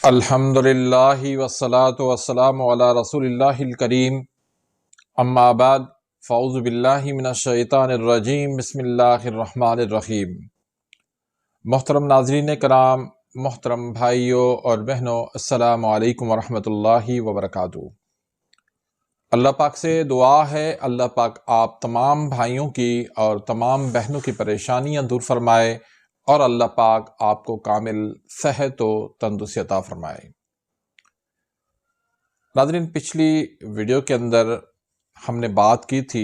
الحمدللہ والصلاة والسلام علی رسول اللہ الکریم، اما بعد، فاعوذ باللہ من الشیطان الرجیم، بسم اللہ الرحمن الرحیم۔ محترم ناظرین کرام، محترم بھائیوں اور بہنوں، السلام علیکم ورحمۃ اللہ وبرکاتہ۔ اللہ پاک سے دعا ہے اللہ پاک آپ تمام بھائیوں کی اور تمام بہنوں کی پریشانیاں دور فرمائے اور اللہ پاک آپ کو کامل صحت و تندرستی عطا فرمائے۔ ناظرین، پچھلی ویڈیو کے اندر ہم نے بات کی تھی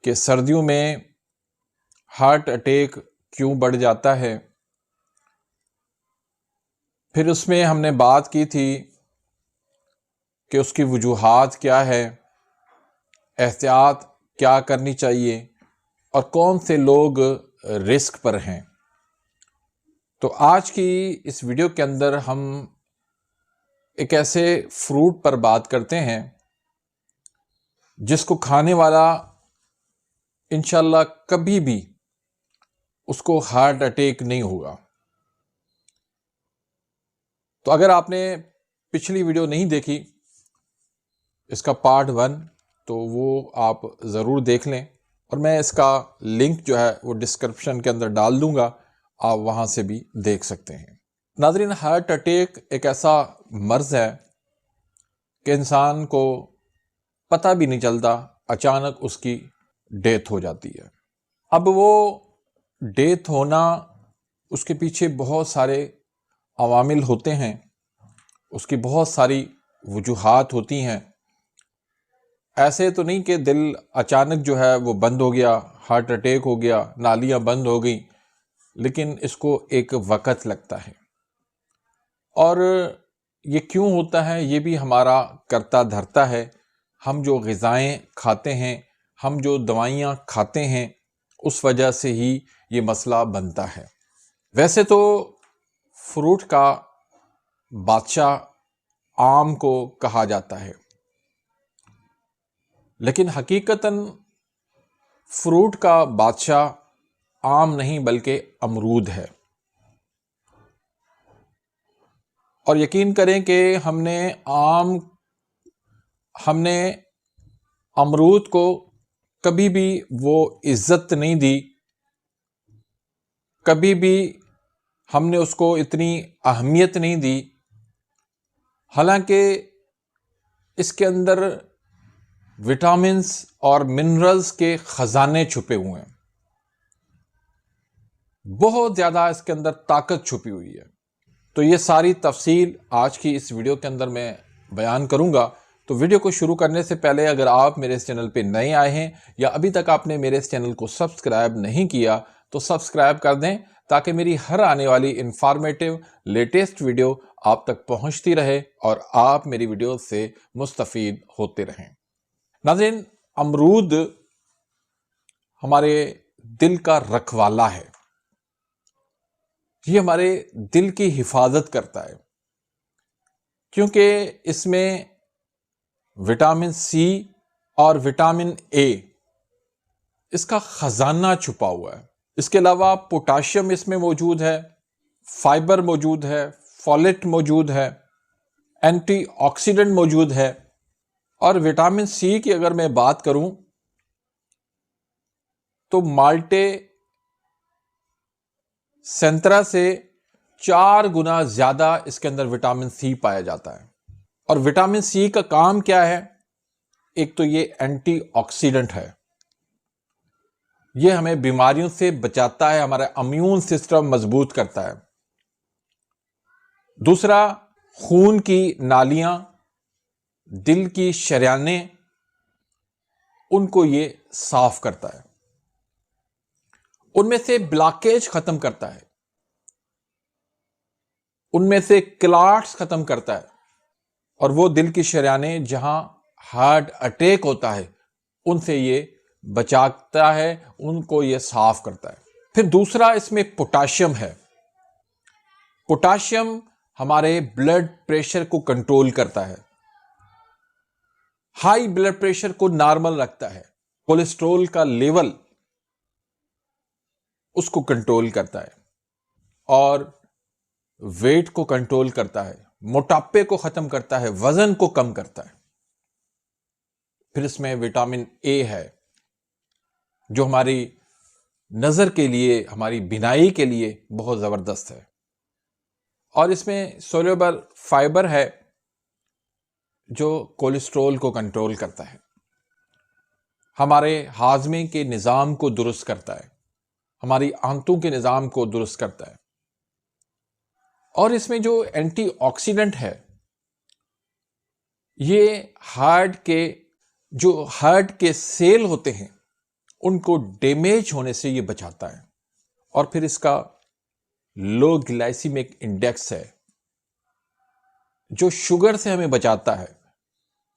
کہ سردیوں میں ہارٹ اٹیک کیوں بڑھ جاتا ہے۔ پھر اس میں ہم نے بات کی تھی کہ اس کی وجوہات کیا ہے، احتیاط کیا کرنی چاہیے اور کون سے لوگ رسک پر ہیں۔ تو آج کی اس ویڈیو کے اندر ہم ایک ایسے فروٹ پر بات کرتے ہیں جس کو کھانے والا انشاءاللہ کبھی بھی اس کو ہارٹ اٹیک نہیں ہوگا۔ تو اگر آپ نے پچھلی ویڈیو نہیں دیکھی، اس کا پارٹ 1، تو وہ آپ ضرور دیکھ لیں، اور میں اس کا لنک جو ہے وہ ڈسکرپشن کے اندر ڈال دوں گا، آپ وہاں سے بھی دیکھ سکتے ہیں۔ ناظرین، ہارٹ اٹیک ایک ایسا مرض ہے کہ انسان کو پتہ بھی نہیں چلتا، اچانک اس کی ڈیتھ ہو جاتی ہے۔ اب وہ ڈیتھ ہونا، اس کے پیچھے بہت سارے عوامل ہوتے ہیں، اس کی بہت ساری وجوہات ہوتی ہیں۔ ایسے تو نہیں کہ دل اچانک جو ہے وہ بند ہو گیا، ہارٹ اٹیک ہو گیا، نالیاں بند ہو گئیں، لیکن اس کو ایک وقت لگتا ہے۔ اور یہ کیوں ہوتا ہے، یہ بھی ہمارا کرتا دھرتا ہے۔ ہم جو غذائیں کھاتے ہیں، ہم جو دوائیاں کھاتے ہیں، اس وجہ سے ہی یہ مسئلہ بنتا ہے۔ ویسے تو فروٹ کا بادشاہ آم کو کہا جاتا ہے، لیکن حقیقتاً فروٹ کا بادشاہ آم نہیں بلکہ امرود ہے۔ اور یقین کریں کہ ہم نے امرود کو کبھی بھی وہ عزت نہیں دی، کبھی بھی ہم نے اس کو اتنی اہمیت نہیں دی، حالانکہ اس کے اندر وٹامنز اور منرلز کے خزانے چھپے ہوئے ہیں، بہت زیادہ اس کے اندر طاقت چھپی ہوئی ہے۔ تو یہ ساری تفصیل آج کی اس ویڈیو کے اندر میں بیان کروں گا۔ تو ویڈیو کو شروع کرنے سے پہلے اگر آپ میرے اس چینل پہ نئے آئے ہیں یا ابھی تک آپ نے میرے اس چینل کو سبسکرائب نہیں کیا تو سبسکرائب کر دیں، تاکہ میری ہر آنے والی انفارمیٹیو لیٹسٹ ویڈیو آپ تک پہنچتی رہے اور آپ میری ویڈیو سے مستفید ہوتے رہیں۔ ناظرین، امرود ہمارے دل کا رکھوالا ہے، یہ ہمارے دل کی حفاظت کرتا ہے، کیونکہ اس میں وٹامن سی اور وٹامن اے اس کا خزانہ چھپا ہوا ہے۔ اس کے علاوہ پوٹاشیم اس میں موجود ہے، فائبر موجود ہے، فولیٹ موجود ہے، اینٹی آکسیڈنٹ موجود ہے۔ اور وٹامن سی کی اگر میں بات کروں تو مالٹے سنترا سے 4 گنا زیادہ اس کے اندر وٹامن سی پایا جاتا ہے۔ اور وٹامن سی کا کام کیا ہے؟ ایک تو یہ اینٹی آکسیڈنٹ ہے، یہ ہمیں بیماریوں سے بچاتا ہے، ہمارا امیون سسٹم مضبوط کرتا ہے۔ دوسرا، خون کی نالیاں، دل کی شریانیں، ان کو یہ صاف کرتا ہے، ان میں سے بلاکیج ختم کرتا ہے، ان میں سے کلاٹس ختم کرتا ہے، اور وہ دل کی شریانیں جہاں ہارٹ اٹیک ہوتا ہے ان سے یہ بچاتا ہے، ان کو یہ صاف کرتا ہے۔ پھر دوسرا اس میں پوٹاشیم ہے۔ پوٹاشیم ہمارے بلڈ پریشر کو کنٹرول کرتا ہے، ہائی بلڈ پریشر کو نارمل رکھتا ہے، کولیسٹرول کا لیول اس کو کنٹرول کرتا ہے، اور ویٹ کو کنٹرول کرتا ہے، موٹاپے کو ختم کرتا ہے، وزن کو کم کرتا ہے۔ پھر اس میں وٹامن اے ہے جو ہماری نظر کے لیے، ہماری بینائی کے لیے بہت زبردست ہے، اور اس میں سولوبل فائبر ہے جو کولیسٹرول کو کنٹرول کرتا ہے، ہمارے ہاضمے کے نظام کو درست کرتا ہے، ہماری آنتوں کے نظام کو درست کرتا ہے، اور اس میں جو اینٹی آکسیڈنٹ ہے یہ ہارٹ کے سیل ہوتے ہیں ان کو ڈیمیج ہونے سے یہ بچاتا ہے، اور پھر اس کا لو گلائسیمک انڈیکس ہے جو شوگر سے ہمیں بچاتا ہے۔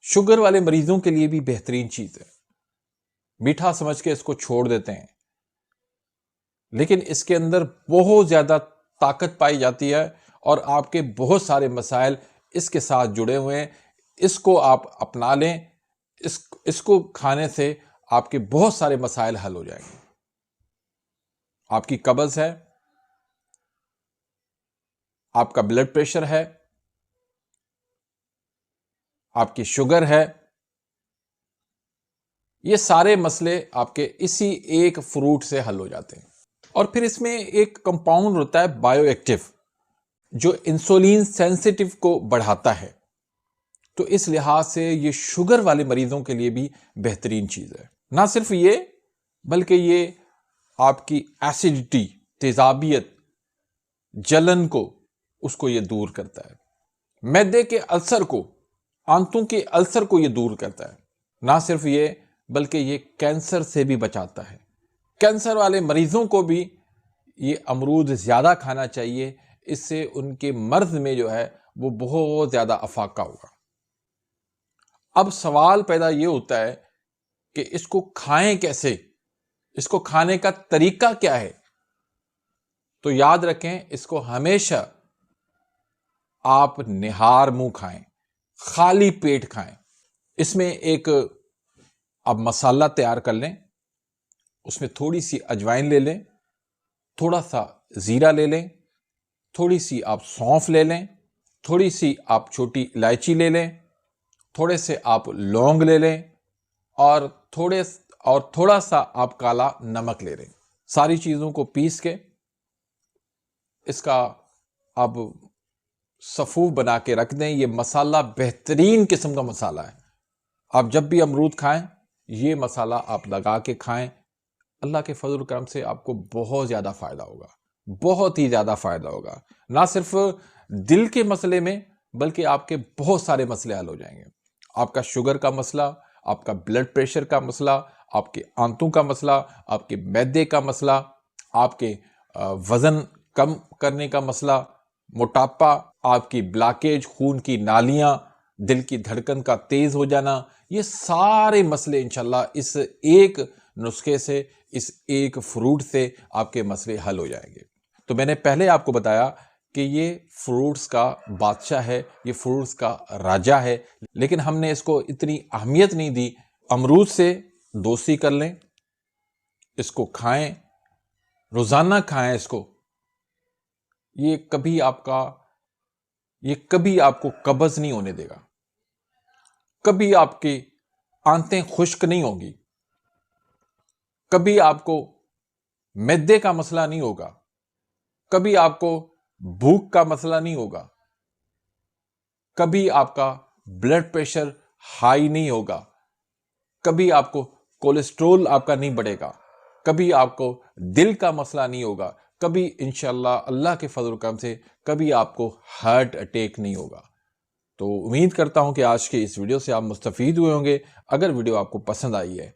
شوگر والے مریضوں کے لیے بھی بہترین چیز ہے، میٹھا سمجھ کے اس کو چھوڑ دیتے ہیں، لیکن اس کے اندر بہت زیادہ طاقت پائی جاتی ہے اور آپ کے بہت سارے مسائل اس کے ساتھ جڑے ہوئے ہیں۔ اس کو آپ اپنا لیں، اس کو کھانے سے آپ کے بہت سارے مسائل حل ہو جائیں گے۔ آپ کی قبض ہے، آپ کا بلڈ پریشر ہے، آپ کی شوگر ہے، یہ سارے مسئلے آپ کے اسی ایک فروٹ سے حل ہو جاتے ہیں۔ اور پھر اس میں ایک کمپاؤنڈ ہوتا ہے بایو ایکٹیو جو انسولین سینسیٹیو کو بڑھاتا ہے، تو اس لحاظ سے یہ شوگر والے مریضوں کے لیے بھی بہترین چیز ہے۔ نہ صرف یہ بلکہ یہ آپ کی ایسیڈیٹی، تیزابیت، جلن کو اس کو یہ دور کرتا ہے، معدے کے السر کو، آنتوں کے السر کو یہ دور کرتا ہے۔ نہ صرف یہ بلکہ یہ کینسر سے بھی بچاتا ہے۔ کینسر والے مریضوں کو بھی یہ امرود زیادہ کھانا چاہیے، اس سے ان کے مرض میں جو ہے وہ بہت زیادہ افاقہ ہوگا۔ اب سوال پیدا یہ ہوتا ہے کہ اس کو کھائیں کیسے، اس کو کھانے کا طریقہ کیا ہے؟ تو یاد رکھیں، اس کو ہمیشہ آپ نہار منہ کھائیں، خالی پیٹ کھائیں۔ اس میں ایک آپ مسالہ تیار کر لیں، اس میں تھوڑی سی اجوائن لے لیں، تھوڑا سا زیرہ لے لیں، تھوڑی سی آپ سونف لے لیں، تھوڑی سی آپ چھوٹی الائچی لے لیں، تھوڑے سے آپ لونگ لے لیں، اور تھوڑا سا آپ کالا نمک لے لیں۔ ساری چیزوں کو پیس کے اس کا آپ صفوف بنا کے رکھ دیں۔ یہ مسالہ بہترین قسم کا مسالہ ہے، آپ جب بھی امرود کھائیں یہ مسالہ آپ لگا کے کھائیں، اللہ کے فضل و کرم سے آپ کو بہت زیادہ فائدہ ہوگا، بہت ہی زیادہ فائدہ ہوگا۔ نہ صرف دل کے مسئلے میں بلکہ آپ کے بہت سارے مسئلے حل ہو جائیں گے۔ آپ کا شوگر کا مسئلہ، آپ کا بلڈ پریشر کا مسئلہ، آپ کے آنتوں کا مسئلہ، آپ کے معدے کا مسئلہ، آپ کے وزن کم کرنے کا مسئلہ، موٹاپا، آپ کی بلاکیج، خون کی نالیاں، دل کی دھڑکن کا تیز ہو جانا، یہ سارے مسئلے انشاءاللہ اس ایک نسخے سے، اس ایک فروٹ سے آپ کے مسئلے حل ہو جائیں گے۔ تو میں نے پہلے آپ کو بتایا کہ یہ فروٹس کا بادشاہ ہے، یہ فروٹس کا راجہ ہے، لیکن ہم نے اس کو اتنی اہمیت نہیں دی۔ امرود سے دوستی کر لیں، اس کو کھائیں، روزانہ کھائیں اس کو۔ یہ کبھی آپ کو قبض نہیں ہونے دے گا، کبھی آپ کی آنتیں خشک نہیں ہوں گی، کبھی آپ کو معدے کا مسئلہ نہیں ہوگا، کبھی آپ کو بھوک کا مسئلہ نہیں ہوگا، کبھی آپ کا بلڈ پریشر ہائی نہیں ہوگا، کبھی آپ کو کولیسٹرول آپ کا نہیں بڑھے گا، کبھی آپ کو دل کا مسئلہ نہیں ہوگا، کبھی انشاءاللہ اللہ کے فضل و کرم سے کبھی آپ کو ہارٹ اٹیک نہیں ہوگا۔ تو امید کرتا ہوں کہ آج کے اس ویڈیو سے آپ مستفید ہوئے ہوں گے۔ اگر ویڈیو آپ کو پسند آئی ہے،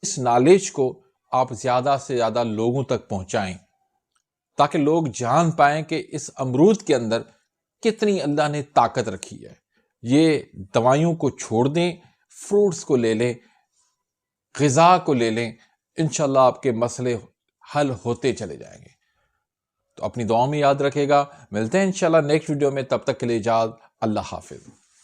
اس نالج کو آپ زیادہ سے زیادہ لوگوں تک پہنچائیں تاکہ لوگ جان پائیں کہ اس امرود کے اندر کتنی اللہ نے طاقت رکھی ہے۔ یہ دوائیوں کو چھوڑ دیں، فروٹس کو لے لیں، غذا کو لے لیں، انشاءاللہ آپ کے مسئلے حل ہوتے چلے جائیں گے۔ تو اپنی دعاؤں میں یاد رکھے گا، ملتے ہیں انشاءاللہ نیکسٹ ویڈیو میں، تب تک کے لیے اجازت، اللہ حافظ۔